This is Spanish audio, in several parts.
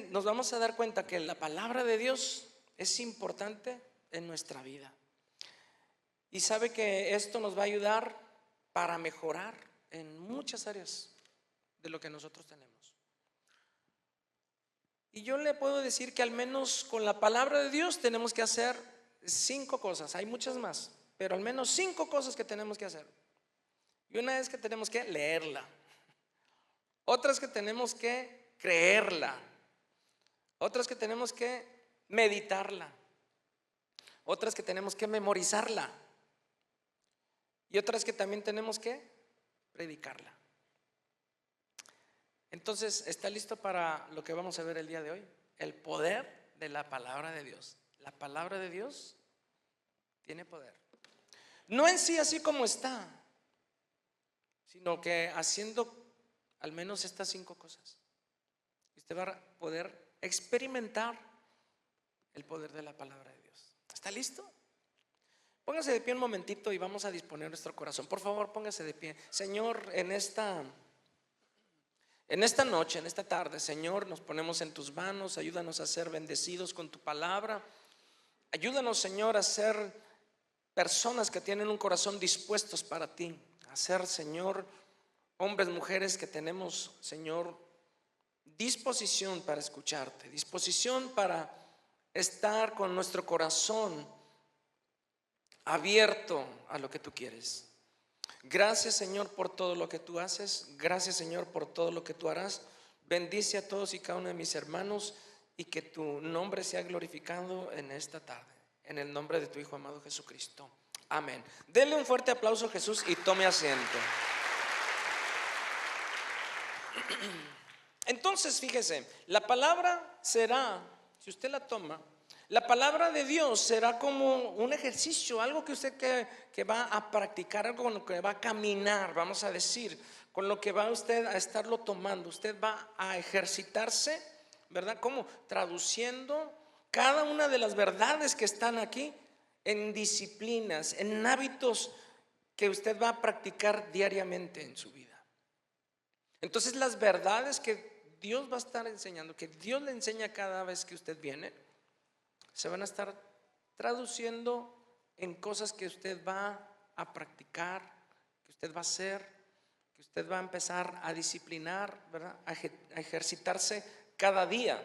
que nos vamos a dar cuenta que la palabra de Dios es importante en nuestra vida. Y sabe que esto nos va a ayudar para mejorar en muchas áreas de lo que nosotros tenemos. Y yo le puedo decir que al menos con la palabra de Dios tenemos que hacer 5 cosas. Hay muchas más, pero al menos 5 cosas que tenemos que hacer. Y una es que tenemos que leerla. Otra es que tenemos que creerla. Otra es que tenemos que meditarla. Otra es que tenemos que memorizarla. Y otra es que también tenemos que predicarla. Entonces, ¿está listo para lo que vamos a ver el día de hoy? El poder de la palabra de Dios. La palabra de Dios tiene poder. No en sí así como está, sino que haciendo al menos estas 5 cosas. Usted va a poder experimentar el poder de la palabra de Dios. ¿Está listo? Póngase de pie un momentito y vamos a disponer nuestro corazón. Por favor, póngase de pie. Señor, en esta noche, en esta tarde, Señor, nos ponemos en tus manos. Ayúdanos a ser bendecidos con tu palabra. Ayúdanos, Señor, a ser personas que tienen un corazón dispuestos para ti. A ser, Señor, hombres, mujeres que tenemos, Señor, disposición para escucharte, disposición para estar con nuestro corazón abierto a lo que tú quieres. Gracias, Señor, por todo lo que tú haces. Gracias, Señor, por todo lo que tú harás. Bendice a todos y cada uno de mis hermanos y que tu nombre sea glorificado en esta tarde. En el nombre de tu Hijo amado Jesucristo. Amén. Denle un fuerte aplauso a Jesús y tome asiento. Entonces, fíjese, la palabra será, si usted la toma, la palabra de Dios será como un ejercicio, algo que usted que va a practicar, algo con lo que va a caminar, vamos a decir, con lo que va usted a estarlo tomando. Usted va a ejercitarse, ¿verdad? ¿Cómo? Traduciendo cada una de las verdades que están aquí en disciplinas, en hábitos que usted va a practicar diariamente en su vida. Entonces, las verdades que Dios va a estar enseñando, que Dios le enseña cada vez que usted viene, se van a estar traduciendo en cosas que usted va a practicar, que usted va a hacer, que usted va a empezar a disciplinar, ¿verdad? A ejercitarse cada día.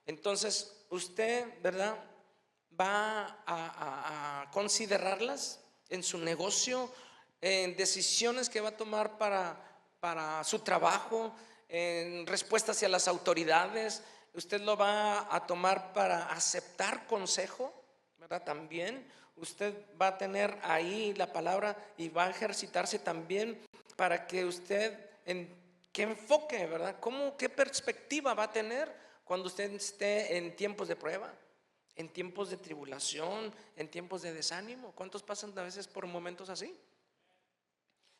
Entonces usted, ¿verdad?, va a considerarlas en su negocio, en decisiones que va a tomar para su trabajo, en respuesta hacia las autoridades. Usted lo va a tomar para aceptar consejo, ¿verdad? También usted va a tener ahí la palabra y va a ejercitarse también para que usted qué enfoque, ¿verdad? ¿Qué perspectiva va a tener cuando usted esté en tiempos de prueba, en tiempos de tribulación, en tiempos de desánimo? ¿Cuántos pasan a veces por momentos así?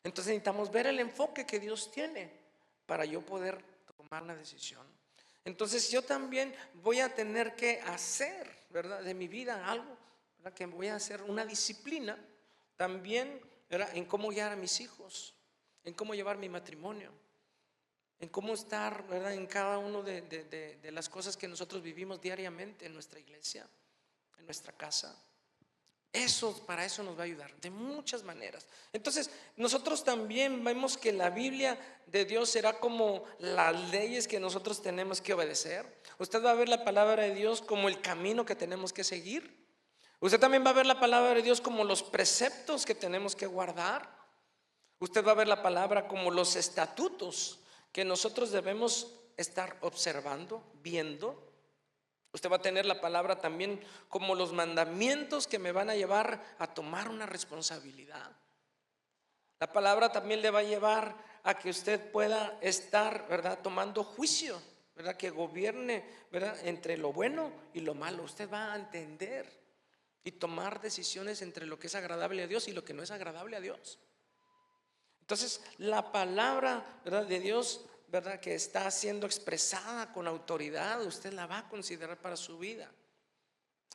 Entonces necesitamos ver el enfoque que Dios tiene para yo poder tomar una decisión. Entonces yo también voy a tener que hacer, ¿verdad?, de mi vida algo, ¿verdad?, que voy a hacer una disciplina también, ¿verdad?, en cómo guiar a mis hijos, en cómo llevar mi matrimonio, en cómo estar, ¿verdad?, en cada una de las cosas que nosotros vivimos diariamente en nuestra iglesia, en nuestra casa. Para eso nos va a ayudar de muchas maneras. Entonces nosotros también vemos que la Biblia de Dios será como las leyes que nosotros tenemos que obedecer. Usted va a ver la palabra de Dios como el camino que tenemos que seguir. Usted también va a ver la palabra de Dios como los preceptos que tenemos que guardar. Usted va a ver la palabra como los estatutos que nosotros debemos estar observando, viendo. Usted va a tener la palabra también como los mandamientos que me van a llevar a tomar una responsabilidad. La palabra también le va a llevar a que usted pueda estar, ¿verdad?, tomando juicio, ¿verdad?, que gobierne, ¿verdad?, entre lo bueno y lo malo. Usted va a entender y tomar decisiones entre lo que es agradable a Dios y lo que no es agradable a Dios. Entonces la palabra, ¿verdad?, de Dios, ¿verdad?, que está siendo expresada con autoridad, usted la va a considerar para su vida.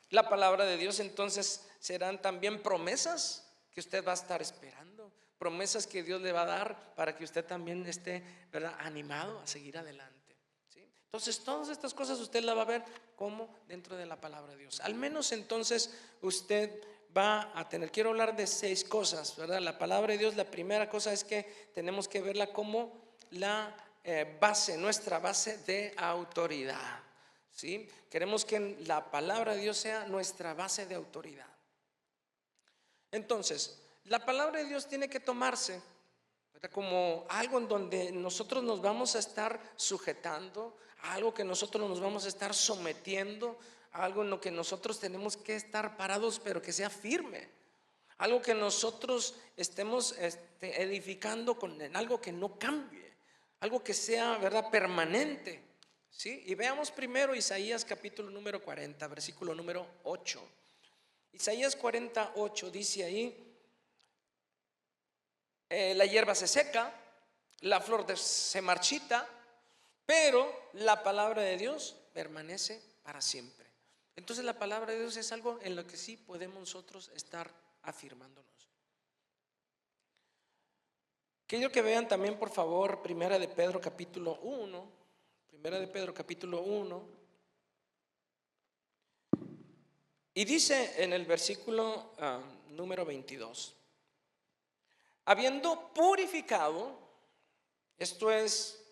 La palabra de Dios entonces serán también promesas que usted va a estar esperando, promesas que Dios le va a dar para que usted también esté, ¿verdad?, animado a seguir adelante, ¿sí? Entonces todas estas cosas usted las va a ver como dentro de la palabra de Dios. Al menos entonces usted va a tener, quiero hablar de 6 cosas, ¿verdad? La palabra de Dios, la primera cosa es que tenemos que verla como la base, nuestra base de autoridad, ¿sí? Queremos que la palabra de Dios sea nuestra base de autoridad. Entonces, la palabra de Dios tiene que tomarse, ¿verdad?, como algo en donde nosotros nos vamos a estar sujetando, algo que nosotros nos vamos a estar sometiendo, algo en lo que nosotros tenemos que estar parados, pero que sea firme, algo que nosotros estemos edificando en algo que no cambie, algo que sea, ¿verdad?, permanente, ¿sí? Y veamos primero Isaías capítulo número 40, versículo número 8. Isaías 48 dice ahí: la hierba se seca, la flor se marchita, pero la palabra de Dios permanece para siempre. Entonces la palabra de Dios es algo en lo que sí podemos nosotros estar afirmándonos. Quiero que vean también, por favor, Primera de Pedro capítulo 1. Primera de Pedro capítulo 1. Y dice en el versículo número 22: habiendo purificado, esto es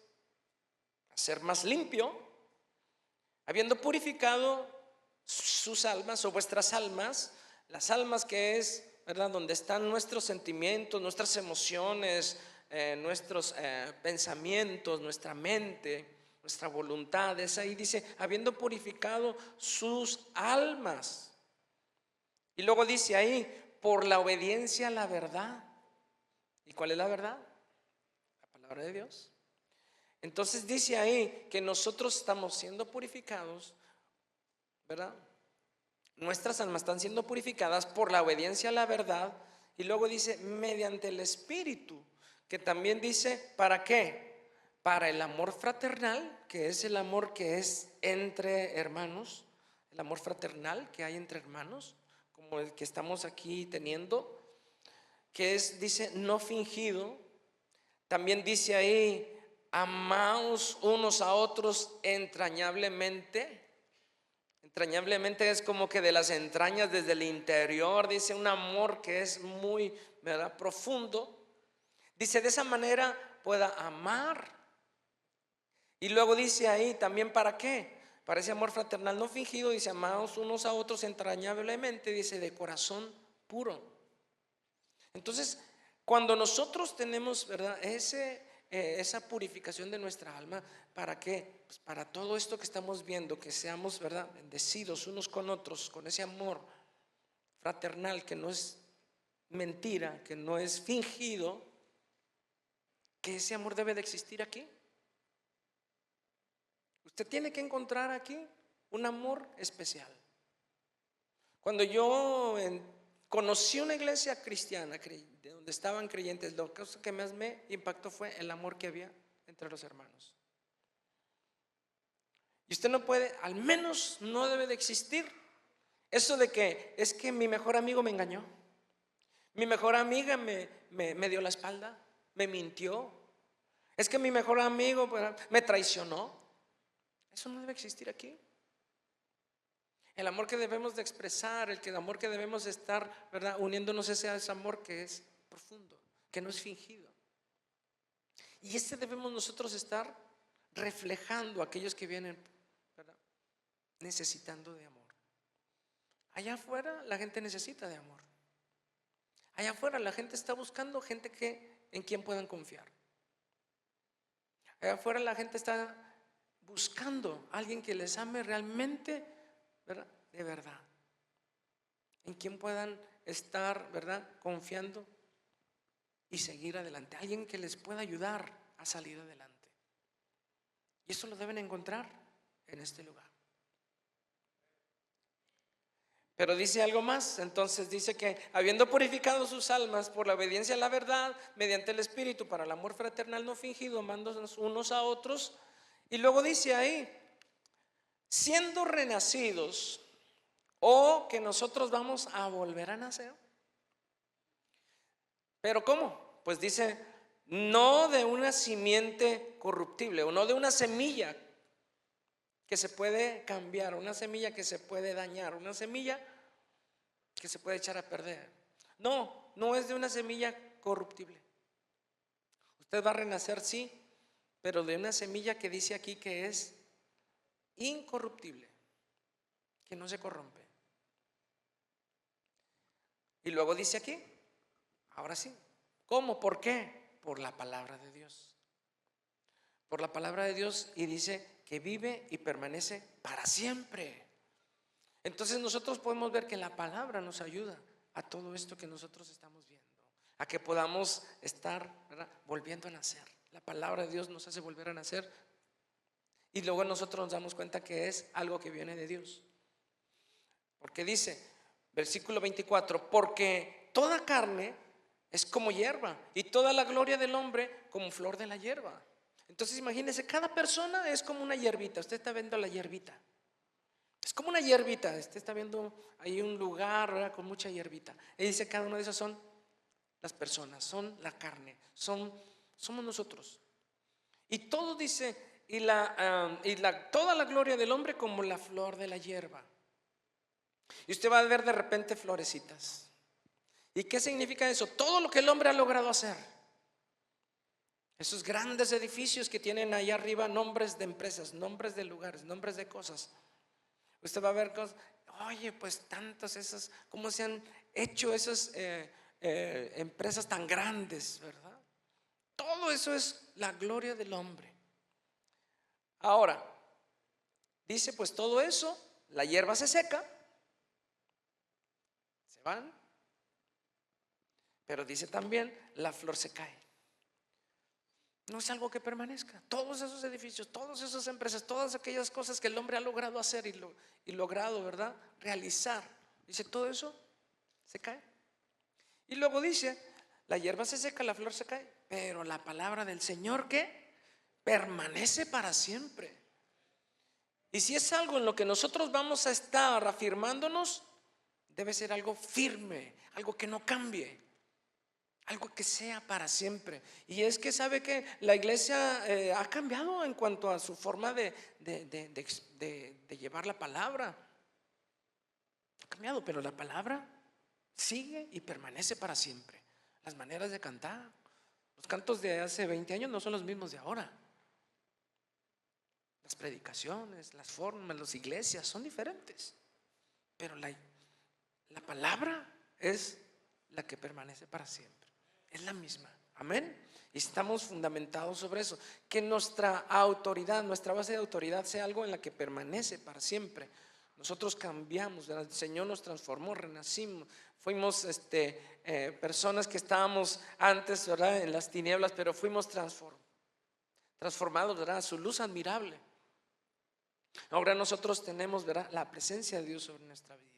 ser más limpio, habiendo purificado sus almas o vuestras almas, las almas que es, ¿verdad?, donde están nuestros sentimientos, nuestras emociones, nuestros pensamientos, nuestra mente, nuestra voluntad, es ahí, dice, habiendo purificado sus almas. Y luego dice ahí, por la obediencia a la verdad. ¿Y cuál es la verdad? La palabra de Dios. Entonces dice ahí que nosotros estamos siendo purificados, ¿verdad? Nuestras almas están siendo purificadas por la obediencia a la verdad. Y luego dice, mediante el Espíritu, que también dice, ¿para qué? Para el amor fraternal, que es el amor que es entre hermanos, el amor fraternal que hay entre hermanos, como el que estamos aquí teniendo, que es, dice, no fingido. También dice ahí, amaos unos a otros entrañablemente. Entrañablemente es como que de las entrañas, desde el interior, dice, un amor que es muy, ¿verdad?, profundo. Dice, de esa manera pueda amar. Y luego dice ahí también, ¿para qué? Para ese amor fraternal no fingido, dice, amaos unos a otros entrañablemente, dice, de corazón puro. Entonces, cuando nosotros tenemos, ¿verdad?, esa purificación de nuestra alma, ¿para qué? Pues para todo esto que estamos viendo, que seamos, ¿verdad?, bendecidos unos con otros, con ese amor fraternal que no es mentira, que no es fingido, que ese amor debe de existir aquí. Usted tiene que encontrar aquí un amor especial. Cuando yo conocí una iglesia cristiana de donde estaban creyentes, lo que más me impactó fue el amor que había entre los hermanos. Y usted no puede, al menos no debe de existir eso de que es que mi mejor amigo me engañó, mi mejor amiga me dio la espalda, me mintió, es que mi mejor amigo me traicionó. Eso no debe existir aquí. El amor que debemos de expresar, el amor que debemos de estar, ¿verdad?, uniéndonos, ese amor que es profundo, que no es fingido. Y debemos nosotros estar reflejando a aquellos que vienen, ¿verdad?, necesitando de amor. Allá afuera la gente necesita de amor. Allá afuera la gente está buscando gente en quien puedan confiar. Allá afuera la gente está buscando a alguien que les ame realmente, ¿verdad?, de verdad, en quien puedan estar, ¿verdad?, confiando y seguir adelante, alguien que les pueda ayudar a salir adelante. Y eso lo deben encontrar en este lugar. Pero dice algo más. Entonces dice que habiendo purificado sus almas por la obediencia a la verdad, mediante el Espíritu, para el amor fraternal no fingido, amándonos unos a otros. Y luego dice ahí, siendo renacidos, o que nosotros vamos a volver a nacer. ¿Pero cómo? Pues dice, no de una simiente corruptible, o no de una semilla que se puede cambiar, una semilla que se puede dañar, una semilla que se puede echar a perder. No, no es de una semilla corruptible. Usted va a renacer, sí, pero de una semilla que dice aquí que es incorruptible, que no se corrompe. Y luego dice aquí, ahora sí, ¿cómo? ¿Por qué? Por la palabra de Dios. Por la palabra de Dios, y dice que vive y permanece para siempre. Entonces nosotros podemos ver que la palabra nos ayuda a todo esto que nosotros estamos viendo, a que podamos estar, ¿verdad?, volviendo a nacer. La palabra de Dios nos hace volver a nacer, y luego nosotros nos damos cuenta que es algo que viene de Dios. Porque dice, versículo 24, porque toda carne es como hierba, y toda la gloria del hombre como flor de la hierba. Entonces imagínense, cada persona es como una hierbita. Usted está viendo la hierbita, es como una hierbita. Usted está viendo ahí un lugar, ¿verdad?, con mucha hierbita. Y dice, cada uno de esos son las personas, son la carne, somos nosotros. Y todo dice, toda la gloria del hombre como la flor de la hierba. Y usted va a ver de repente florecitas. ¿Y qué significa eso? Todo lo que el hombre ha logrado hacer. Esos grandes edificios que tienen allá arriba nombres de empresas, nombres de lugares, nombres de cosas. Usted va a ver cosas, oye, pues tantas esas, cómo se han hecho esas empresas tan grandes, ¿verdad? Todo eso es la gloria del hombre. Ahora, dice, pues todo eso, la hierba se seca, se van, pero dice también, la flor se cae. No es algo que permanezca. Todos esos edificios, todas esas empresas, todas aquellas cosas que el hombre ha logrado hacer y logrado, ¿verdad?, realizar. Dice, todo eso se cae. Y luego dice, la hierba se seca, la flor se cae, pero la palabra del Señor, ¿qué? Permanece para siempre. Y si es algo en lo que nosotros vamos a estar afirmándonos, debe ser algo firme, algo que no cambie, algo que sea para siempre. Y es que sabe que la iglesia ha cambiado en cuanto a su forma de llevar la palabra. Ha cambiado, pero la palabra sigue y permanece para siempre. Las maneras de cantar, los cantos de hace 20 años no son los mismos de ahora. Las predicaciones, las formas, las iglesias son diferentes, pero la palabra es la que permanece para siempre. Es la misma, amén. Y estamos fundamentados sobre eso, que nuestra autoridad, nuestra base de autoridad sea algo en la que permanece para siempre. Nosotros cambiamos, el Señor nos transformó, renacimos, fuimos personas que estábamos antes, ¿verdad?, en las tinieblas, pero fuimos transformados, ¿verdad?, a su luz admirable. Ahora nosotros tenemos, ¿verdad?, la presencia de Dios sobre nuestra vida.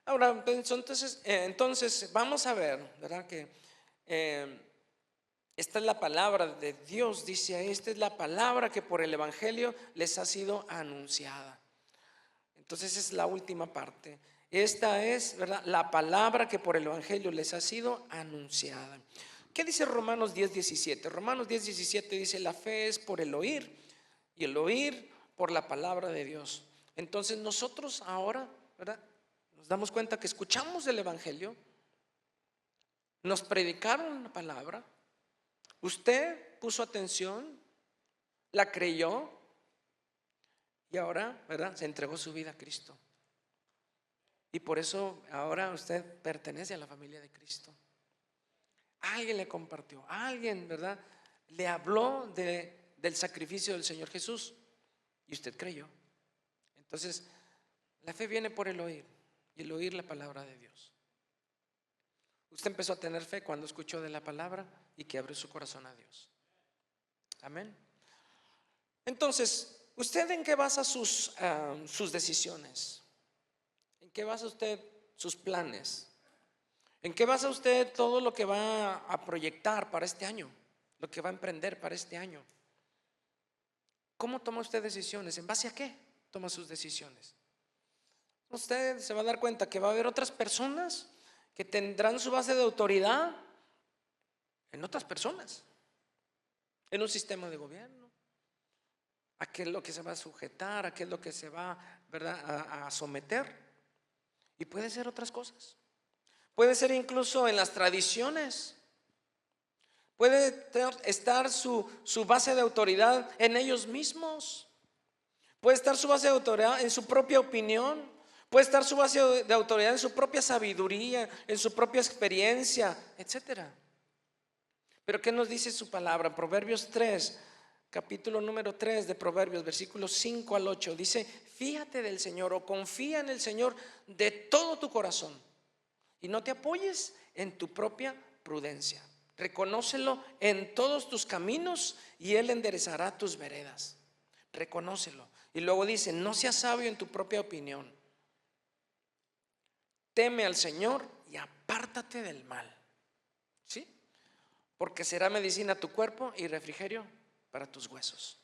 Ahora, entonces vamos a ver, ¿verdad?, que esta es la palabra de Dios. Dice, esta es la palabra que por el evangelio les ha sido anunciada. Entonces es la última parte. Esta es, ¿verdad?, la palabra que por el evangelio les ha sido anunciada. ¿Qué dice Romanos 10:17? Romanos 10:17 dice, la fe es por el oír, y el oír por la palabra de Dios. Entonces nosotros ahora, ¿verdad?, nos damos cuenta que escuchamos el evangelio, nos predicaron la palabra, usted puso atención, la creyó, y ahora, ¿verdad?, se entregó su vida a Cristo. Y por eso ahora usted pertenece a la familia de Cristo. Alguien le compartió, alguien, ¿verdad?, le habló del sacrificio del Señor Jesús, y usted creyó. Entonces la fe viene por el oír, y el oír la palabra de Dios. Usted empezó a tener fe cuando escuchó de la palabra y que abrió su corazón a Dios. Amén. Entonces, ¿usted en qué basa sus decisiones? ¿En qué basa usted sus planes? ¿En qué basa usted todo lo que va a proyectar para este año? Lo que va a emprender para este año. ¿Cómo toma usted decisiones? ¿En base a qué toma sus decisiones? Usted se va a dar cuenta que va a haber otras personas que tendrán su base de autoridad en otras personas, en un sistema de gobierno. a qué es lo que se va a sujetar, a qué es lo que se va, ¿verdad?, a someter. Y puede ser otras cosas. Puede ser incluso en las tradiciones. Puede estar su base de autoridad en ellos mismos. Puede estar su base de autoridad en su propia opinión. Puede estar su base de autoridad en su propia sabiduría, en su propia experiencia, etcétera. Pero ¿qué nos dice su palabra? Proverbios 3, capítulo número 3 de Proverbios, versículos 5 al 8. Dice: fíjate del Señor, o confía en el Señor de todo tu corazón, y no te apoyes en tu propia prudencia. Reconócelo en todos tus caminos y Él enderezará tus veredas. Reconócelo. Y luego dice: no seas sabio en tu propia opinión. Teme al Señor y apártate del mal. ¿Sí? Porque será medicina a tu cuerpo y refrigerio para tus huesos.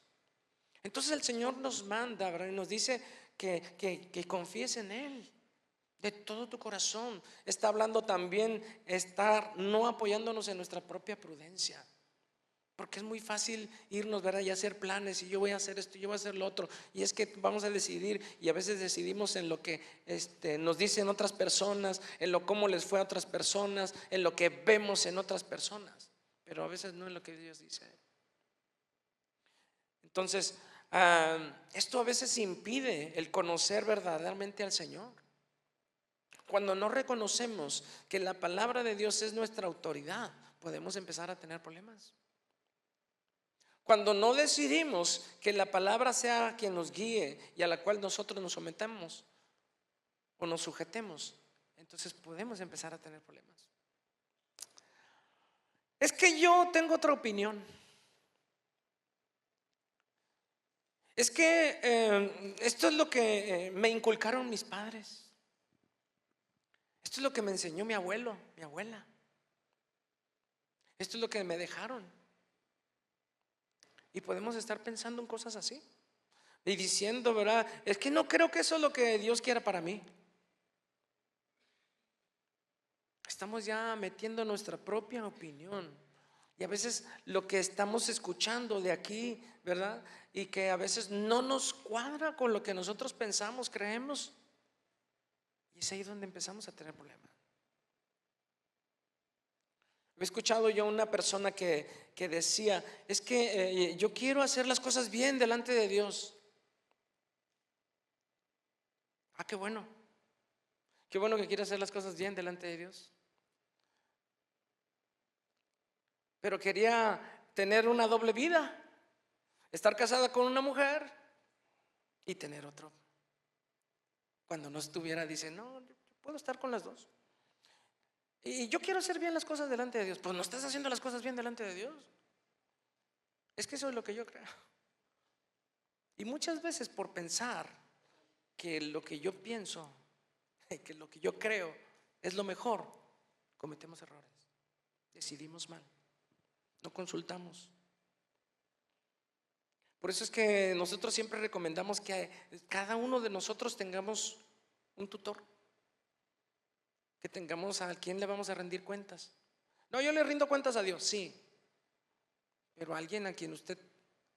Entonces el Señor nos manda, ¿verdad?, y nos dice que confíes en Él de todo tu corazón. Está hablando también, estar no apoyándonos en nuestra propia prudencia. Porque es muy fácil irnos, ¿verdad?, y hacer planes, y yo voy a hacer esto, yo voy a hacer lo otro. Y es que vamos a decidir, y a veces decidimos en lo que nos dicen otras personas, en lo cómo les fue a otras personas, en lo que vemos en otras personas, pero a veces no en lo que Dios dice. Entonces, esto a veces impide el conocer verdaderamente al Señor. Cuando no reconocemos que la palabra de Dios es nuestra autoridad, podemos empezar a tener problemas. Cuando no decidimos que la palabra sea quien nos guíe y a la cual nosotros nos sometemos o nos sujetemos, entonces podemos empezar a tener problemas. Es que yo tengo otra opinión. Es que esto es lo que me inculcaron mis padres. Esto es lo que me enseñó mi abuelo, mi abuela. Esto es lo que me dejaron. Y podemos estar pensando en cosas así y diciendo, ¿verdad?, es que no creo que eso es lo que Dios quiera para mí. Estamos ya metiendo nuestra propia opinión. Y a veces lo que estamos escuchando de aquí, ¿verdad?, y que a veces no nos cuadra con lo que nosotros pensamos, creemos. Y es ahí donde empezamos a tener problemas. He escuchado yo a una persona que decía: es que yo quiero hacer las cosas bien delante de Dios. Ah, qué bueno. Qué bueno que quiere hacer las cosas bien delante de Dios. Pero quería tener una doble vida. Estar casada con una mujer y tener otro. Cuando no estuviera, dice: no, yo puedo estar con las dos. Y yo quiero hacer bien las cosas delante de Dios. Pues no estás haciendo las cosas bien delante de Dios. Es que eso es lo que yo creo. Y muchas veces, por pensar que lo que yo pienso, que lo que yo creo es lo mejor, cometemos errores. Decidimos mal. No consultamos. Por eso es que nosotros siempre recomendamos que cada uno de nosotros tengamos un tutor, que tengamos a quien le vamos a rendir cuentas. No, yo le rindo cuentas a Dios, sí, pero a alguien a quien usted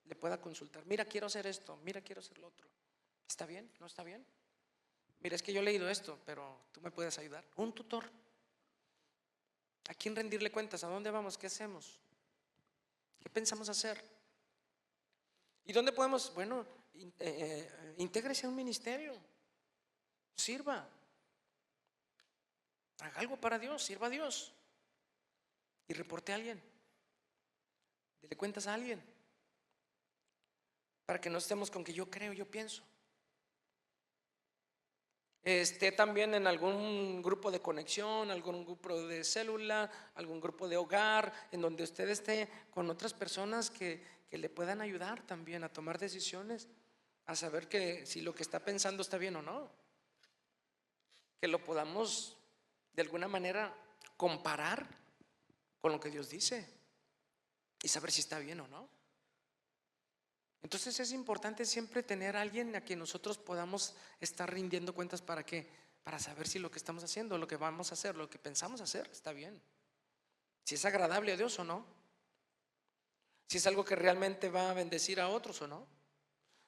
le pueda consultar. Mira, quiero hacer esto, mira, quiero hacer lo otro. ¿Está bien? ¿No está bien? Mira, es que yo he leído esto, pero tú me puedes ayudar. Un tutor. ¿A quién rendirle cuentas? ¿A dónde vamos? ¿Qué hacemos? ¿Qué pensamos hacer? ¿Y dónde podemos? Bueno, intégrese a un ministerio. Sirva. Haga algo para Dios, sirva a Dios. Y reporte a alguien. Dele cuentas a alguien. Para que no estemos con que yo creo, yo pienso. Esté también en algún grupo de conexión, algún grupo de célula, algún grupo de hogar, en donde usted esté con otras personas que le puedan ayudar también a tomar decisiones, a saber que si lo que está pensando está bien o no, que lo podamos de alguna manera comparar con lo que Dios dice y saber si está bien o no. Entonces es importante siempre tener a alguien a quien nosotros podamos estar rindiendo cuentas. ¿Para qué? Para saber si lo que estamos haciendo, lo que vamos a hacer, lo que pensamos hacer está bien, si es agradable a Dios o no, si es algo que realmente va a bendecir a otros o no.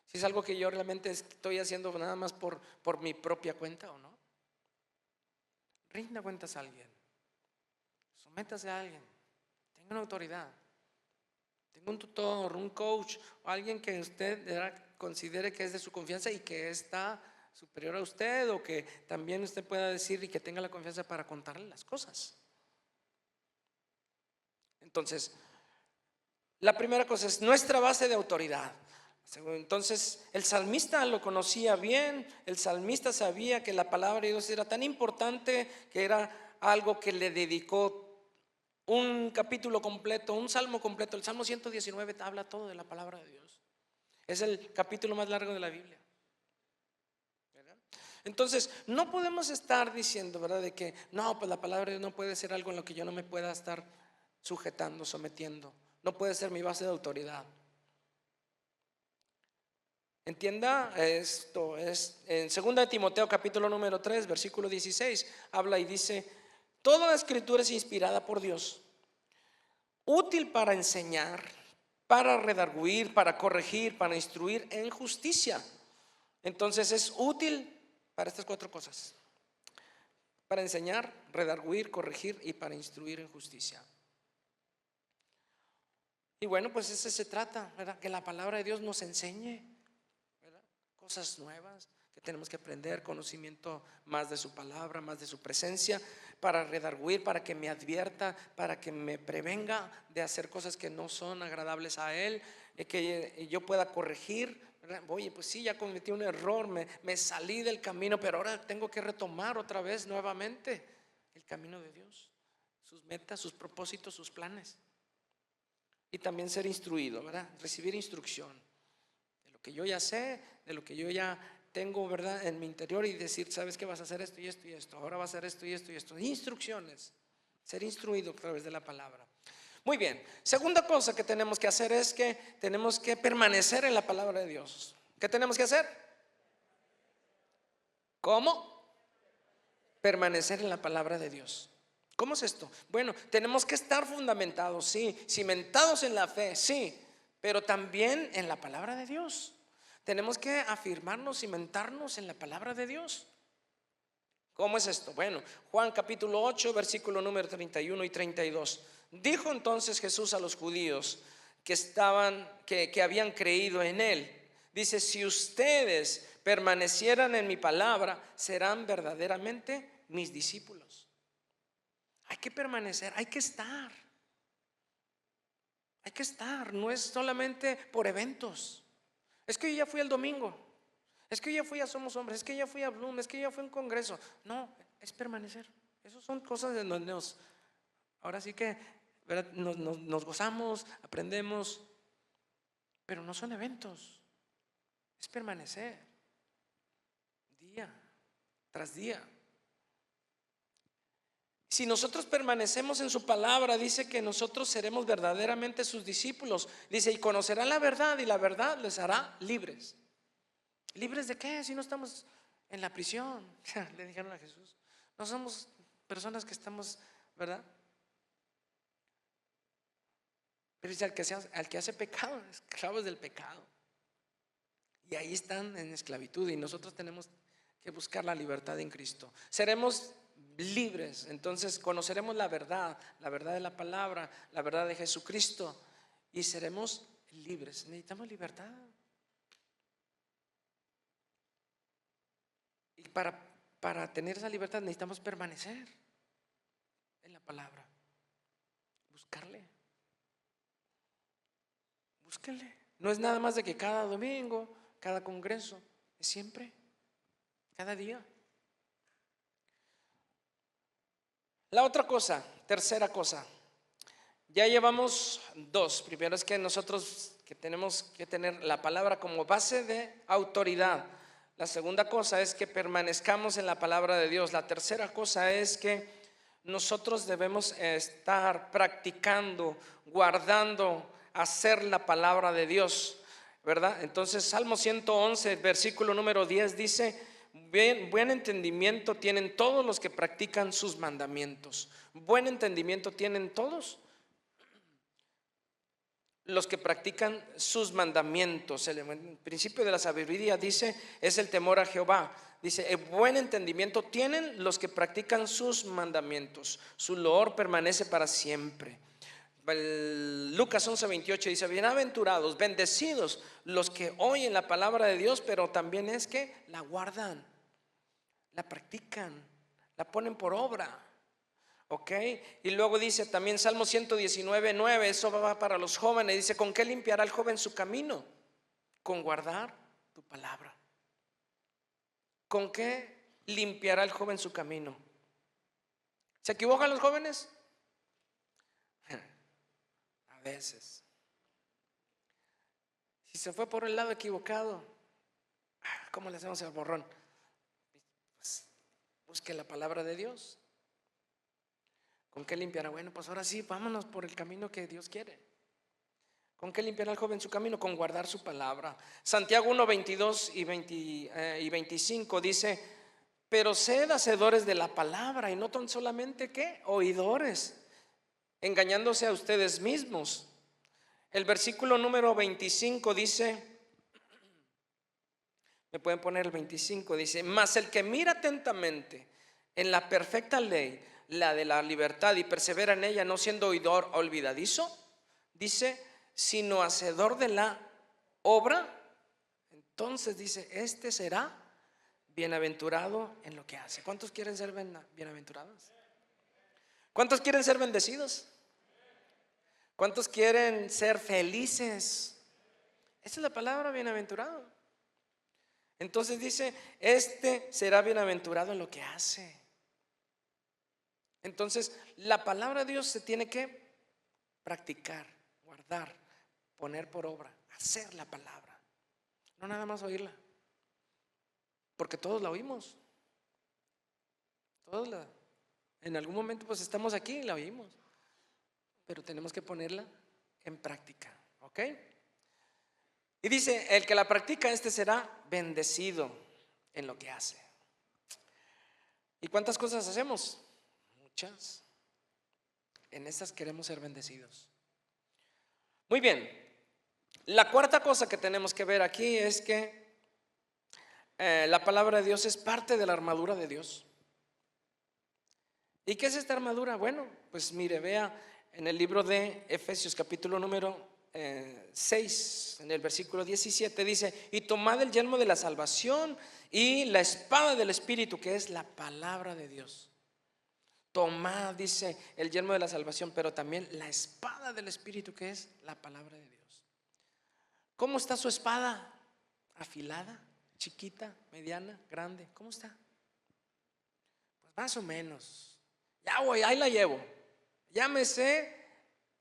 Si es algo que yo realmente estoy haciendo nada más por mi propia cuenta o no. Rinda cuentas a alguien, sométase a alguien, tenga una autoridad, tenga un tutor, un coach o alguien que usted considere que es de su confianza y que está superior a usted, o que también usted pueda decir y que tenga la confianza para contarle las cosas. Entonces, la primera cosa es nuestra base de autoridad. Entonces, el salmista lo conocía bien. El salmista sabía que la palabra de Dios era tan importante que era algo que le dedicó un capítulo completo, un salmo completo. El Salmo 119 habla todo de la palabra de Dios. Es el capítulo más largo de la Biblia. Entonces, no podemos estar diciendo, ¿verdad?, de que no, pues la palabra de Dios no puede ser algo en lo que yo no me pueda estar sujetando, sometiendo. No puede ser mi base de autoridad. Entienda, esto es en 2 Timoteo capítulo número 3, versículo 16, habla y dice: toda la escritura es inspirada por Dios, útil para enseñar, para redarguir, para corregir, para instruir en justicia. Entonces es útil para estas 4 cosas: para enseñar, redarguir, corregir y para instruir en justicia. Y bueno, pues eso se trata, ¿verdad? Que la palabra de Dios nos enseñe, ¿verdad?, cosas nuevas que tenemos que aprender, conocimiento más de su palabra, más de su presencia, para redarguir, para que me advierta, para que me prevenga de hacer cosas que no son agradables a Él, que yo pueda corregir, ¿verdad? Oye, pues sí, ya cometí un error, me salí del camino, pero ahora tengo que retomar otra vez nuevamente el camino de Dios, sus metas, sus propósitos, sus planes. Y también ser instruido, ¿verdad? Recibir instrucción de lo que yo ya sé, de lo que yo ya tengo, ¿verdad?, en mi interior, y decir: sabes que vas a hacer esto y esto y esto, ahora vas a hacer esto y esto y esto. Instrucciones, ser instruido a través de la palabra. Muy bien, segunda cosa que tenemos que hacer es que tenemos que permanecer en la palabra de Dios. ¿Qué tenemos que hacer? ¿Cómo? Permanecer en la palabra de Dios. ¿Cómo es esto? Bueno, tenemos que estar fundamentados, sí, cimentados en la fe, sí, pero también en la palabra de Dios. Tenemos que afirmarnos, cimentarnos en la palabra de Dios. ¿Cómo es esto? Bueno, Juan capítulo 8, versículo número 31 y 32. Dijo entonces Jesús a los judíos que habían creído en él. Dice: si ustedes permanecieran en mi palabra, serán verdaderamente mis discípulos. Hay que permanecer, hay que estar. Hay que estar, no es solamente por eventos. Es que yo ya fui el domingo, es que yo ya fui a Somos Hombres, es que ya fui a Bloom, es que ya fui a un congreso. No, es permanecer. Esas son cosas en donde ahora sí que, ¿verdad?, nos gozamos, aprendemos, pero no son eventos. Es permanecer día tras día. Si nosotros permanecemos en su palabra, dice que nosotros seremos verdaderamente sus discípulos. Dice: y conocerán la verdad, y la verdad les hará libres. ¿Libres de qué? Si no estamos en la prisión. Le dijeron a Jesús: no somos personas que estamos, ¿verdad? Pero dice: al que hace pecado, esclavos del pecado. Y ahí están en esclavitud, y nosotros tenemos que buscar la libertad en Cristo. Seremos libres, entonces conoceremos la verdad de la palabra, la verdad de Jesucristo, y seremos libres. Necesitamos libertad. Y para tener esa libertad necesitamos permanecer en la palabra, buscarle, búsquenle. No es nada más de que cada domingo, cada congreso, es siempre, cada día. La otra cosa, tercera cosa, ya llevamos 2. Primero es que nosotros que tenemos que tener la palabra como base de autoridad. La segunda cosa es que permanezcamos en la palabra de Dios. La tercera cosa es que nosotros debemos estar practicando, guardando, hacer la palabra de Dios, ¿verdad? Entonces Salmo 111, versículo número 10 dice: buen entendimiento tienen todos los que practican sus mandamientos. Buen entendimiento tienen todos los que practican sus mandamientos. El principio de la sabiduría, dice, es el temor a Jehová. Dice, el buen entendimiento tienen los que practican sus mandamientos. Su loor permanece para siempre. Lucas 11:28 dice, bienaventurados, bendecidos los que oyen la palabra de Dios, pero también es que la guardan, la practican, la ponen por obra. Ok, y luego dice también Salmo 119:9, eso va para los jóvenes. Dice, ¿con qué limpiará el joven su camino? Con guardar tu palabra. ¿Con qué limpiará el joven su camino? ¿Se equivocan los jóvenes? A veces. Si se fue por el lado equivocado, ¿cómo le hacemos el borrón? Pues busque la palabra de Dios. ¿Con qué limpiará? Bueno, pues ahora sí, vámonos por el camino que Dios quiere. ¿Con qué limpiará el joven su camino? Con guardar su palabra. Santiago 1:22 y 25 dice, pero sed hacedores de la palabra y no tan solamente ¿qué? Oidores, engañándose a ustedes mismos. El versículo número 25 dice, me pueden poner el 25, dice, mas el que mira atentamente en la perfecta ley, la de la libertad, y persevera en ella, no siendo oidor olvidadizo, dice, sino hacedor de la obra, entonces dice, este será bienaventurado en lo que hace. ¿Cuántos quieren ser bienaventurados? ¿Cuántos quieren ser bendecidos? ¿Cuántos quieren ser felices? Esa es la palabra bienaventurado. Entonces dice, este será bienaventurado en lo que hace. Entonces la palabra de Dios se tiene que practicar, guardar, poner por obra, hacer la palabra, no nada más oírla, porque todos la oímos, todos en algún momento pues estamos aquí y la oímos, pero tenemos que ponerla en práctica, ¿ok? Y dice, el que la practica, este será bendecido en lo que hace. ¿Y cuántas cosas hacemos? Muchas. En estas queremos ser bendecidos. Muy bien. La cuarta cosa que tenemos que ver aquí es que la palabra de Dios es parte de la armadura de Dios. ¿Y qué es esta armadura? Bueno, pues mire, vea en el libro de Efesios capítulo número 6, en el versículo 17 dice, y tomad el yelmo de la salvación y la espada del Espíritu, que es la palabra de Dios. Tomad, dice, el yelmo de la salvación, pero también la espada del Espíritu, que es la palabra de Dios. ¿Cómo está su espada? ¿Afilada? ¿Chiquita? ¿Mediana? ¿Grande? ¿Cómo está? Pues más o menos. Ya voy, ahí la llevo. Ya me sé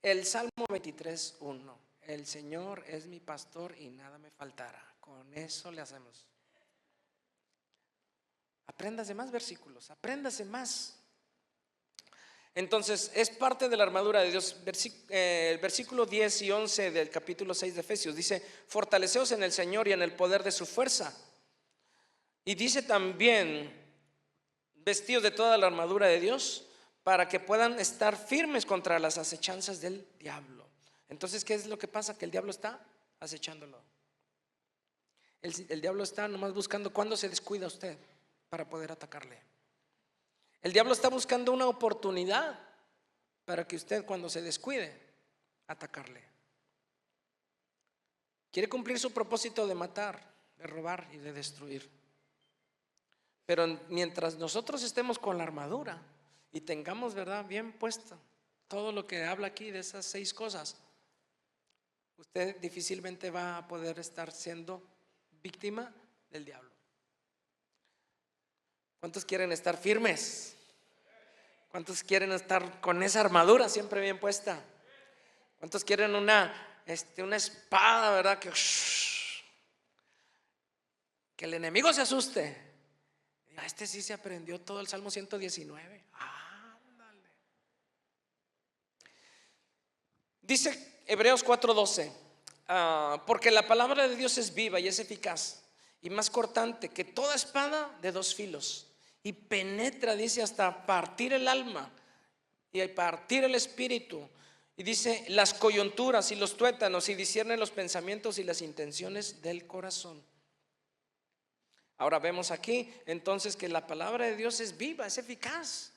el Salmo 23:1. El Señor es mi pastor y nada me faltará. Con eso le hacemos. Apréndase más versículos, apréndase más. Entonces es parte de la armadura de Dios. El versículo 10 y 11 del capítulo 6 de Efesios dice, fortaleceos en el Señor y en el poder de su fuerza. Y dice también, vestidos de toda la armadura de Dios, para que puedan estar firmes contra las acechanzas del diablo. Entonces, ¿qué es lo que pasa? Que el diablo está acechándolo. El diablo está nomás buscando cuándo se descuida usted para poder atacarle. El diablo está buscando una oportunidad para que usted, cuando se descuide, atacarle. Quiere cumplir su propósito de matar, de robar y de destruir. Pero mientras nosotros estemos con la armadura y tengamos, ¿verdad?, bien puesto todo lo que habla aquí de esas 6 cosas, usted difícilmente va a poder estar siendo víctima del diablo. ¿Cuántos quieren estar firmes? ¿Cuántos quieren estar con esa armadura siempre bien puesta? ¿Cuántos quieren una espada, verdad? Que el enemigo se asuste. Este sí se aprendió todo el Salmo 119. Ándale. Dice Hebreos 4:12, porque la palabra de Dios es viva y es eficaz y más cortante que toda espada de 2 filos y penetra, dice, hasta partir el alma y partir el espíritu Y dice las coyunturas y los tuétanos y discierne los pensamientos y las intenciones del corazón. Ahora vemos aquí entonces que la palabra de Dios es viva, es eficaz.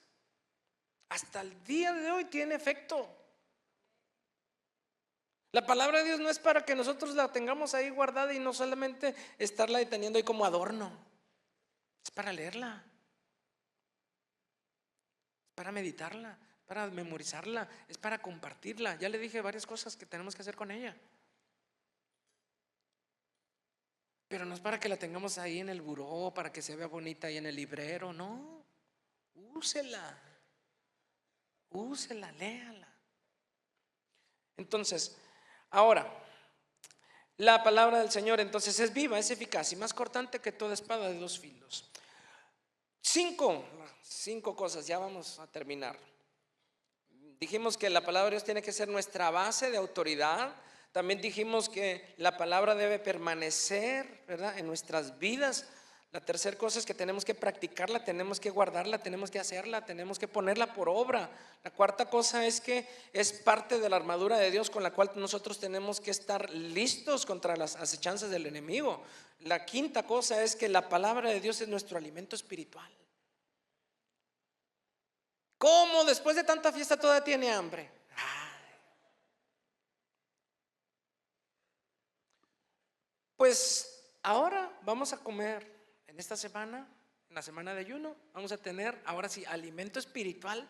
Hasta el día de hoy tiene efecto. La palabra de Dios no es para que nosotros la tengamos ahí guardada y no solamente estarla deteniendo ahí como adorno. Es para leerla, es para meditarla, para memorizarla, es para compartirla. Ya le dije varias cosas que tenemos que hacer con ella. Pero no es para que la tengamos ahí en el buró, para que se vea bonita ahí en el librero, no. Úsela, úsela, léala. Entonces, ahora, la palabra del Señor entonces es viva, es eficaz y más cortante que toda espada de dos filos. Cinco cosas, ya vamos a terminar. Dijimos que la palabra de Dios tiene que ser nuestra base de autoridad. También dijimos que la palabra debe permanecer, ¿verdad?, en nuestras vidas. La tercera cosa es que tenemos que practicarla, tenemos que guardarla, tenemos que hacerla, tenemos que ponerla por obra. La cuarta cosa es que es parte de la armadura de Dios con la cual nosotros tenemos que estar listos contra las acechanzas del enemigo. La quinta cosa es que la palabra de Dios es nuestro alimento espiritual. ¿Cómo después de tanta fiesta todavía tiene hambre? Pues ahora vamos a comer en esta semana, en la semana de ayuno, vamos a tener ahora sí alimento espiritual,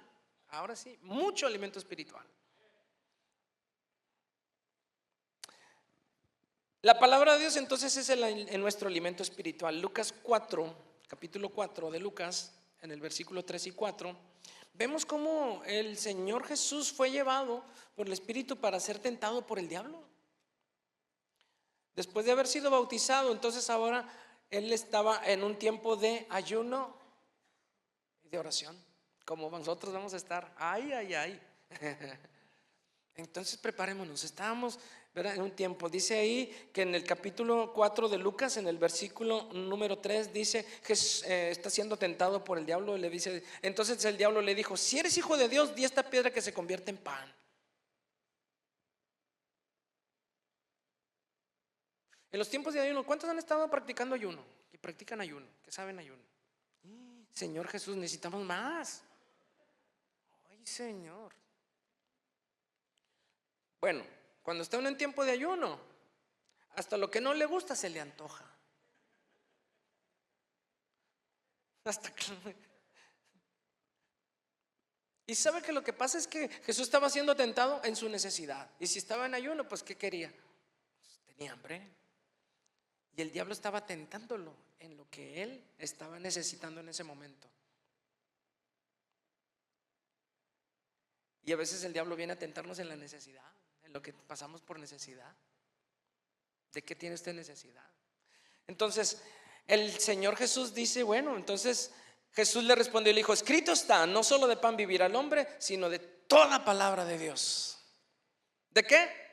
ahora sí, mucho alimento espiritual. La palabra de Dios entonces es en nuestro alimento espiritual. Lucas 4, capítulo 4 de Lucas, en el versículo 3 y 4, vemos cómo el Señor Jesús fue llevado por el Espíritu para ser tentado por el diablo. Después de haber sido bautizado, entonces ahora él estaba en un tiempo de ayuno y de oración, como nosotros vamos a estar. Ay, ay, ay. Entonces preparémonos, estábamos, ¿verdad?, en un tiempo. Dice ahí que en el capítulo 4 de Lucas, en el versículo número 3, dice que está siendo tentado por el diablo y le dice, entonces el diablo le dijo, si eres hijo de Dios, di esta piedra que se convierte en pan. En los tiempos de ayuno, ¿cuántos han estado practicando ayuno? Que practican ayuno, que saben ayuno. Señor Jesús, necesitamos más. Ay, Señor. Bueno, cuando está uno en tiempo de ayuno, hasta lo que no le gusta se le antoja. Hasta que... Y sabe que lo que pasa es que Jesús estaba siendo tentado en su necesidad. Y si estaba en ayuno, pues ¿qué quería? Pues, tenía hambre. Y el diablo estaba tentándolo en lo que él estaba necesitando en ese momento. Y a veces el diablo viene a tentarnos en la necesidad, en lo que pasamos por necesidad. ¿De qué tiene usted necesidad? Entonces el Señor Jesús dice, bueno, entonces Jesús le respondió y le dijo, escrito está, no solo de pan vivirá el hombre, sino de toda palabra de Dios. ¿De qué?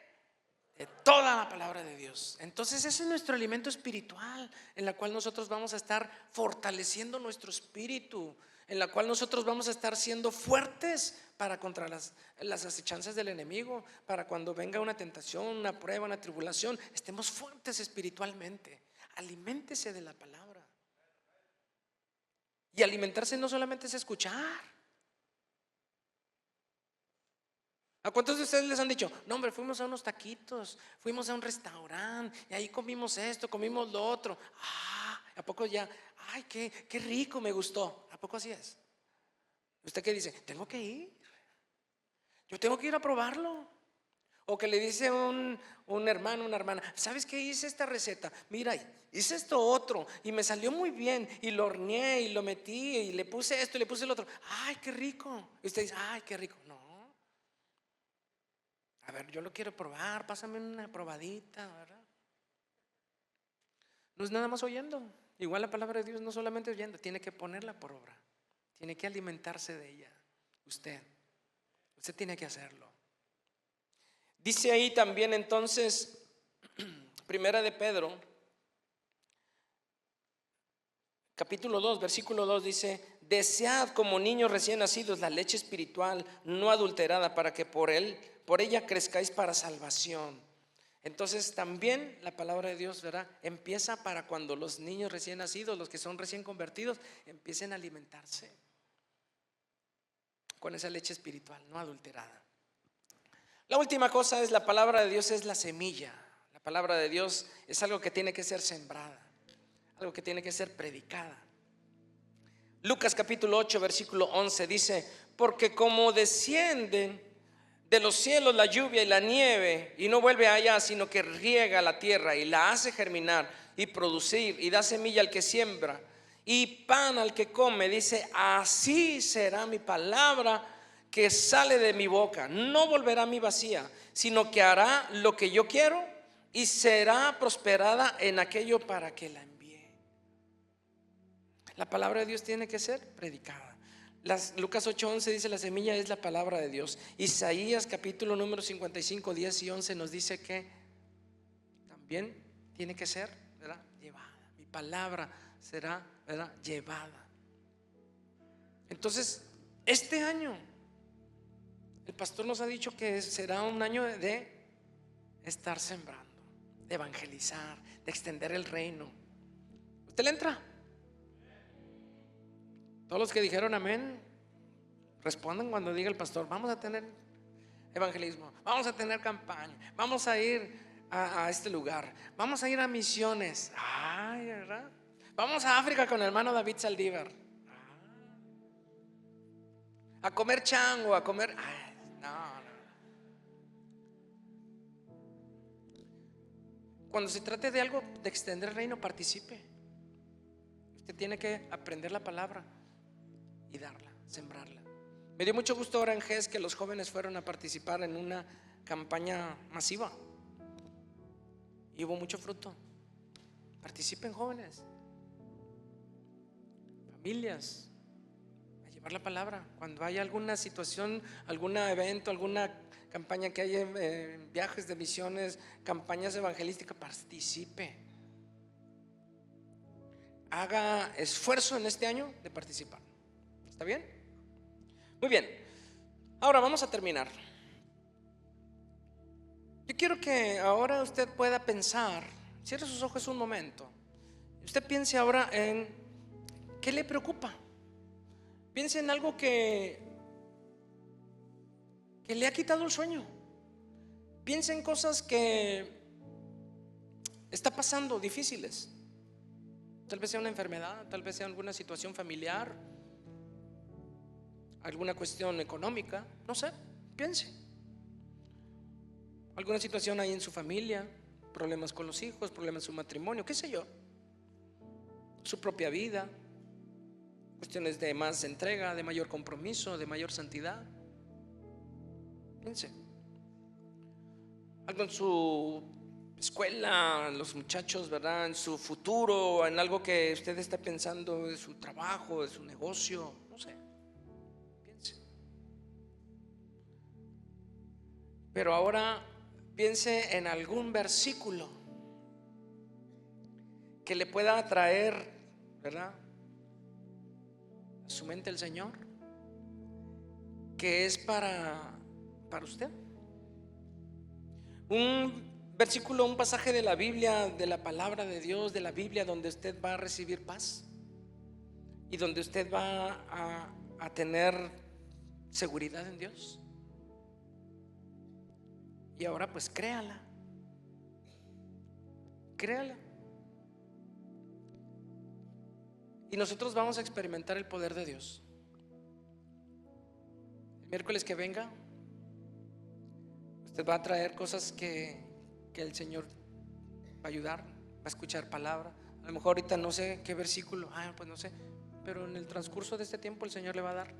De toda la palabra de Dios. Entonces ese es nuestro alimento espiritual, en la cual nosotros vamos a estar fortaleciendo nuestro espíritu, en la cual nosotros vamos a estar siendo fuertes para contra las acechanzas del enemigo, para cuando venga una tentación, una prueba, una tribulación, estemos fuertes espiritualmente. Aliméntese de la palabra. Y alimentarse no solamente es escuchar. ¿A cuántos de ustedes les han dicho, no hombre, fuimos a unos taquitos, fuimos a un restaurante y ahí comimos esto, comimos lo otro? ¿A poco ya? Ay, qué rico, me gustó. ¿A poco así es? ¿Usted qué dice? Tengo que ir. Yo tengo que ir a probarlo. O que le dice un hermano, una hermana, ¿sabes qué? Hice esta receta, mira, hice esto otro y me salió muy bien y lo horneé y lo metí y le puse esto y le puse el otro. Ay, qué rico. Y usted dice, ay, qué rico. No. A ver, yo lo quiero probar, pásame una probadita, ¿verdad? No es nada más oyendo. Igual la palabra de Dios no solamente oyendo, tiene que ponerla por obra. Tiene que alimentarse de ella. Usted tiene que hacerlo. Dice ahí también entonces, Primera de Pedro, capítulo 2, versículo 2 dice, desead como niños recién nacidos la leche espiritual no adulterada para que por por ella crezcáis para salvación. Entonces también la palabra de Dios, ¿verdad?, empieza para cuando los niños recién nacidos, los que son recién convertidos, empiecen a alimentarse con esa leche espiritual, no adulterada. La última cosa es, la palabra de Dios es la semilla. La palabra de Dios es algo que tiene que ser sembrada, algo que tiene que ser predicada. Lucas capítulo 8 versículo 11 dice: porque como descienden de los cielos la lluvia y la nieve, y no vuelve allá, sino que riega la tierra y la hace germinar y producir, y da semilla al que siembra y pan al que come, dice: así será mi palabra que sale de mi boca, no volverá a mí vacía, sino que hará lo que yo quiero y será prosperada en aquello para que la envíe. La palabra de Dios tiene que ser predicada. Lucas 8:11 dice: la semilla es la palabra de Dios. Isaías capítulo número 55, 10 y 11 nos dice que también tiene que ser, ¿verdad?, llevada. Mi palabra será, ¿verdad?, llevada. Entonces, este año el pastor nos ha dicho que será un año de estar sembrando, de evangelizar, de extender el reino. ¿Usted le entra? Todos los que dijeron amén, respondan cuando diga el pastor: vamos a tener evangelismo, vamos a tener campaña, vamos a ir a este lugar, vamos a ir a misiones. Ay, ¿verdad? Vamos a África con el hermano David Saldívar, a comer chango, a comer. Ay, no. Cuando se trate de algo de extender el reino, participe. Usted tiene que aprender la palabra y darla, sembrarla. Me dio mucho gusto ahora en GES que los jóvenes fueron a participar en una campaña masiva y hubo mucho fruto. Participen, jóvenes, familias, a llevar la palabra. Cuando haya alguna situación, algún evento, alguna campaña que haya, viajes de misiones, campañas evangelísticas, participe. Haga esfuerzo en este año de participar. ¿Está bien? Muy bien. Ahora vamos a terminar. Yo quiero que ahora usted pueda pensar, cierre sus ojos un momento. Usted piense ahora en qué le preocupa. Piense en algo que le ha quitado el sueño. Piense en cosas que está pasando difíciles. Tal vez sea una enfermedad, tal vez sea alguna situación familiar, alguna cuestión económica, no sé, piense. Alguna situación ahí en su familia, problemas con los hijos, problemas en su matrimonio, qué sé yo, su propia vida, cuestiones de más entrega, de mayor compromiso, de mayor santidad. Piense. Algo en su escuela, en los muchachos, ¿verdad?, en su futuro, en algo que usted está pensando, de su trabajo, de su negocio, no sé. Piense. Pero ahora piense en algún versículo que le pueda traer, ¿verdad?, a su mente el Señor, que es para usted. Un versículo, un pasaje de la Biblia, de la palabra de Dios, de la Biblia, donde usted va a recibir paz y donde usted va a tener seguridad en Dios. Y ahora pues créala. Y nosotros vamos a experimentar el poder de Dios. El miércoles que venga, usted va a traer cosas que el Señor va a ayudar, va a escuchar palabra. A lo mejor ahorita no sé qué versículo, pues no sé, pero en el transcurso de este tiempo el Señor le va a dar.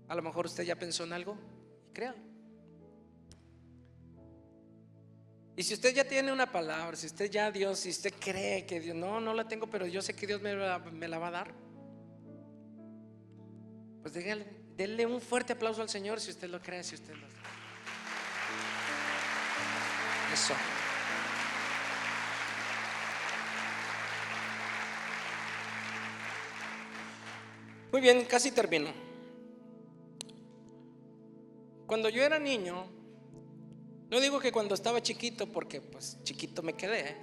A lo mejor usted ya pensó en algo, y créalo. Y si usted ya tiene una palabra, si usted ya Dios, si usted cree que Dios, no la tengo, pero yo sé que Dios me la va a dar, pues denle un fuerte aplauso al Señor si usted lo cree, si usted lo cree. Eso. Muy bien, casi termino. Cuando yo era niño, no digo que cuando estaba chiquito, porque pues chiquito me quedé,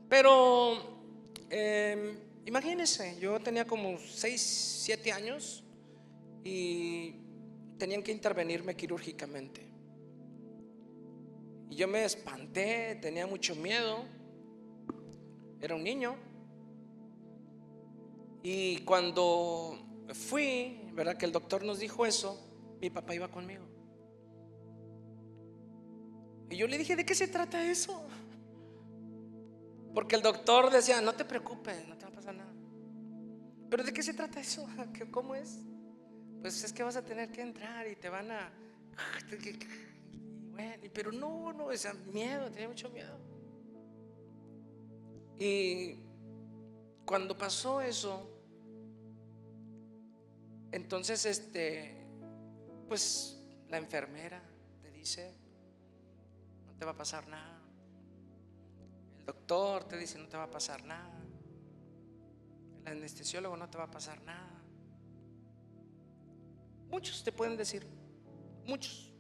pero imagínense, yo tenía como 6, 7 años y tenían que intervenirme quirúrgicamente. Y yo me espanté, tenía mucho miedo, era un niño. Y cuando fui, ¿verdad? Que el doctor nos dijo eso, mi papá iba conmigo. Y yo le dije, ¿de qué se trata eso? Porque el doctor decía, no te preocupes, no te va a pasar nada. ¿Pero de qué se trata eso? ¿Cómo es? Pues es que vas a tener que entrar y te van a... Bueno, pero no, ese miedo, tenía mucho miedo. Y cuando pasó eso, entonces pues la enfermera te dice, no te va a pasar nada. El doctor te dice, no te va a pasar nada. El anestesiólogo, no te va a pasar nada. Muchos te pueden decir, muchos.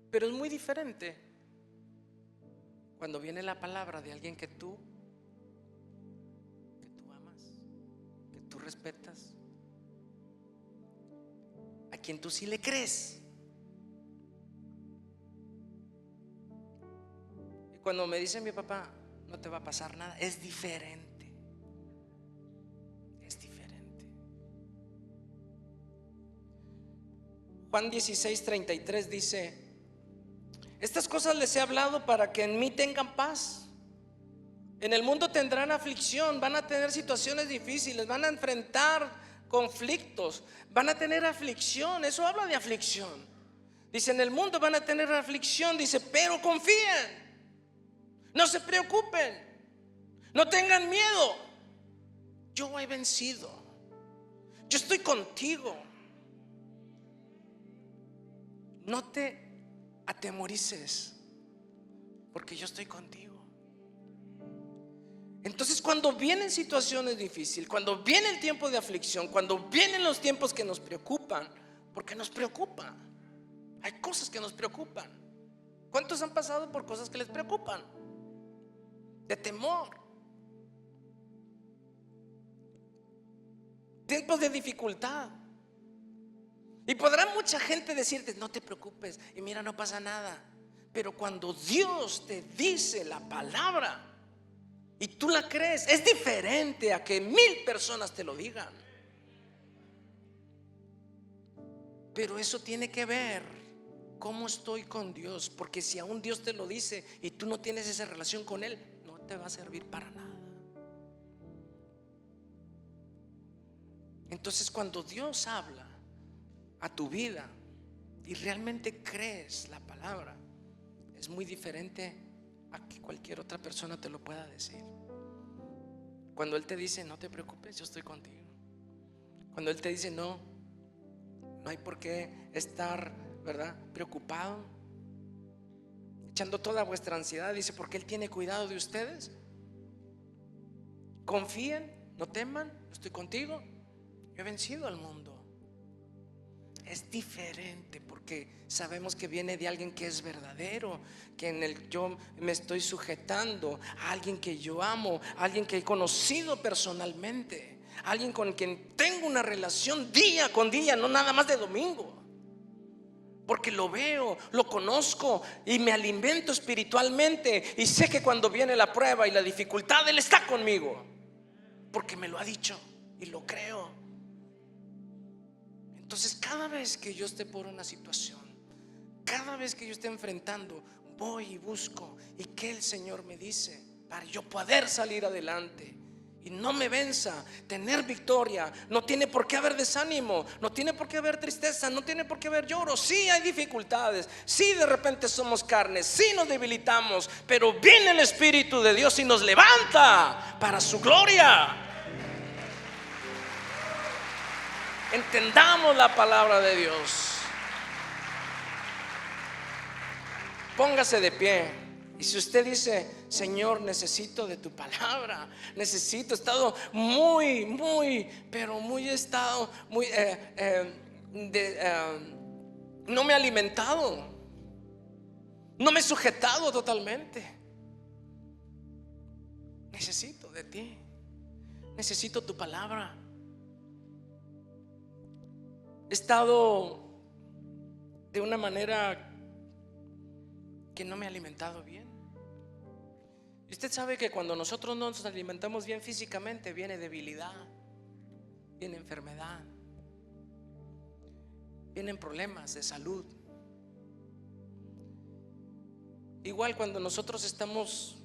Pero es muy diferente cuando viene la palabra de alguien que tú amas, que tú respetas, a quien tú sí le crees. Y cuando me dice mi papá, no te va a pasar nada, es diferente. Es diferente. Juan 16:33 dice: estas cosas les he hablado para que en mí tengan paz. En el mundo tendrán aflicción, van a tener situaciones difíciles, van a enfrentar conflictos, van a tener aflicción. Eso habla de aflicción. Dice, en el mundo van a tener aflicción. Dice, pero confíen, no se preocupen, no tengan miedo. Yo he vencido, yo estoy contigo. No te atemorices, porque yo estoy contigo. Entonces, cuando vienen situaciones difíciles, cuando viene el tiempo de aflicción, cuando vienen los tiempos que nos preocupan, porque nos preocupa, hay cosas que nos preocupan. ¿Cuántos han pasado por cosas que les preocupan? De temor, tiempos de dificultad. Y podrá mucha gente decirte, no te preocupes, y mira, no pasa nada. Pero cuando Dios te dice la palabra y tú la crees, es diferente a que 1000 personas te lo digan. Pero eso tiene que ver cómo estoy con Dios, porque si aún Dios te lo dice y tú no tienes esa relación con Él, no te va a servir para nada. Entonces, cuando Dios habla a tu vida y realmente crees la palabra, es muy diferente a que cualquier otra persona te lo pueda decir. Cuando Él te dice, no te preocupes, yo estoy contigo. Cuando Él te dice, no hay por qué estar, ¿verdad?, preocupado, echando toda vuestra ansiedad. Dice, porque Él tiene cuidado de ustedes. Confíen, no teman, yo estoy contigo. Yo he vencido al mundo. Es diferente porque sabemos que viene de alguien que es verdadero, que en el yo me estoy sujetando a alguien que yo amo, a alguien que he conocido personalmente, a alguien con quien tengo una relación día con día, no nada más de domingo. Porque lo veo, lo conozco y me alimento espiritualmente y sé que cuando viene la prueba y la dificultad, Él está conmigo, porque me lo ha dicho y lo creo. Entonces, cada vez que yo esté por una situación, cada vez que yo esté enfrentando, voy y busco y que el Señor me dice para yo poder salir adelante y no me venza, tener victoria. No tiene por qué haber desánimo, no tiene por qué haber tristeza, no tiene por qué haber lloro. Sí hay dificultades, sí de repente somos carnes, sí nos debilitamos, pero viene el Espíritu de Dios y nos levanta para su gloria. Entendamos la palabra de Dios. Póngase de pie. Y si usted dice, Señor, necesito de tu palabra, necesito, he estado muy, muy, pero muy, he estado muy no me he alimentado, no me he sujetado totalmente. Necesito de ti, necesito tu palabra. He estado de una manera que no me he alimentado bien. Y usted sabe que cuando nosotros no nos alimentamos bien físicamente, viene debilidad, viene enfermedad, vienen problemas de salud. Igual cuando nosotros estamos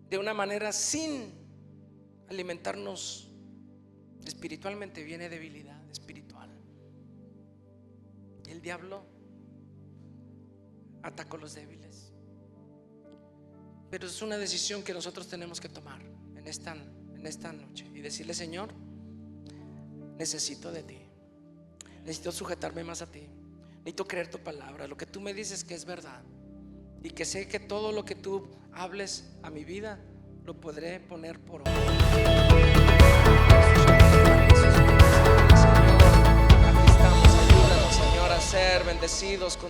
de una manera sin alimentarnos espiritualmente, viene debilidad espiritual. Y el diablo atacó a los débiles. Pero es una decisión que nosotros tenemos que tomar en esta noche y decirle: Señor, necesito de ti, necesito sujetarme más a ti, necesito creer tu palabra, lo que tú me dices que es verdad, y que sé que todo lo que tú hables a mi vida lo podré poner por obra. Aquí estamos, ayúdanos, Señor, a ser bendecidos con tu